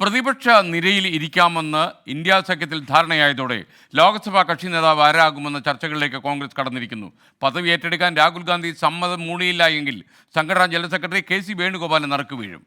പ്രതിപക്ഷ നിരയിൽ ഇരിക്കാമെന്ന് ഇന്ത്യ സഖ്യത്തിൽ ധാരണയായതോടെ ലോക്സഭാ കക്ഷി നേതാവ് ആരാകുമെന്ന ചർച്ചകളിലേക്ക് കോൺഗ്രസ് കടന്നിരിക്കുന്നു. പദവി ഏറ്റെടുക്കാൻ രാഹുൽ ഗാന്ധി സമ്മതം മൂളിയില്ല എങ്കിൽ സംഘടനാ ജനറൽ സെക്രട്ടറി കെ.സി. വേണുഗോപാലിന് നറുക്ക് വീഴും.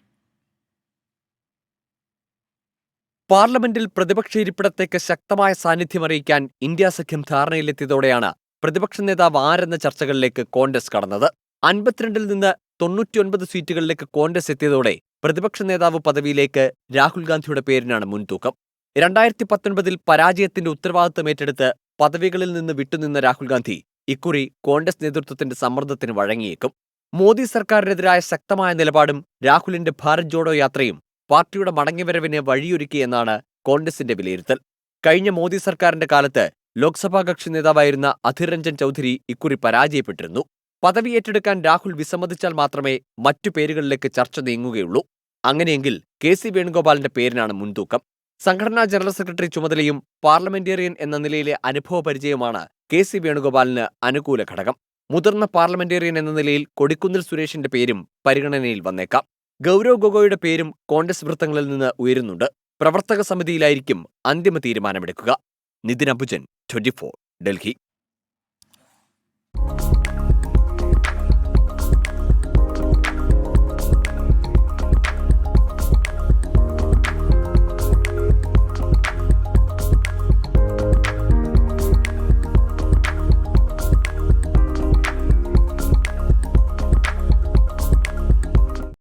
പാർലമെന്റിൽ പ്രതിപക്ഷ ഇരിപ്പിടത്തേക്ക് ശക്തമായ സാന്നിധ്യമറിയിക്കാൻ ഇന്ത്യ സഖ്യം ധാരണയിലെത്തിയതോടെയാണ് പ്രതിപക്ഷ നേതാവ് ആരെന്ന ചർച്ചകളിലേക്ക് കോൺഗ്രസ് കടന്നത്. 52-ൽ നിന്ന് 99 സീറ്റുകളിലേക്ക് കോൺഗ്രസ് എത്തിയതോടെ പ്രതിപക്ഷ നേതാവ് പദവിയിലേക്ക് രാഹുൽ ഗാന്ധിയുടെ പേരിനാണ് മുൻതൂക്കം. 2019-ൽ പരാജയത്തിന്റെ ഉത്തരവാദിത്തം ഏറ്റെടുത്ത് പദവികളിൽ നിന്ന് വിട്ടുനിന്ന രാഹുൽ ഗാന്ധി ഇക്കുറി കോൺഗ്രസ് നേതൃത്വത്തിന്റെ സമ്മർദ്ദത്തിന് വഴങ്ങിയേക്കും. മോദി സർക്കാരിനെതിരായ ശക്തമായ നിലപാടും രാഹുലിന്റെ ഭാരത് ജോഡോ യാത്രയും പാർട്ടിയുടെ മടങ്ങിവരവിന് വഴിയൊരുക്കിയെന്നാണ് കോൺഗ്രസിന്റെ വിലയിരുത്തൽ. കഴിഞ്ഞ മോദി സർക്കാരിന്റെ കാലത്ത് ലോക്സഭാ കക്ഷി നേതാവായിരുന്ന അധിർ രഞ്ജൻ ചൗധരി ഇക്കുറി പരാജയപ്പെട്ടിരുന്നു. പദവി ഏറ്റെടുക്കാൻ രാഹുൽ വിസമ്മതിച്ചാൽ മാത്രമേ മറ്റു പേരുകളിലേക്ക് ചർച്ച നീങ്ങുകയുള്ളൂ. അങ്ങനെയെങ്കിൽ കെ.സി. വേണുഗോപാലിന്റെ പേരിനാണ് മുൻതൂക്കം. സംഘടനാ ജനറൽ സെക്രട്ടറി ചുമതലയും പാർലമെന്റേറിയൻ എന്ന നിലയിലെ അനുഭവ പരിചയവുമാണ് കെ.സി. വേണുഗോപാലിന് അനുകൂല ഘടകം. മുതിർന്ന പാർലമെന്റേറിയൻ എന്ന നിലയിൽ കൊടിക്കുന്നിൽ സുരേഷിന്റെ പേരും പരിഗണനയിൽ വന്നേക്കാം. ഗൗരവ് ഗൊഗോയുടെ പേരും കോൺഗ്രസ് വൃത്തങ്ങളിൽ നിന്ന് ഉയരുന്നുണ്ട്. പ്രവർത്തക സമിതിയിലായിരിക്കും അന്തിമ തീരുമാനമെടുക്കുക. നിതിൻ അംബുജൻ, 24, ഡൽഹി.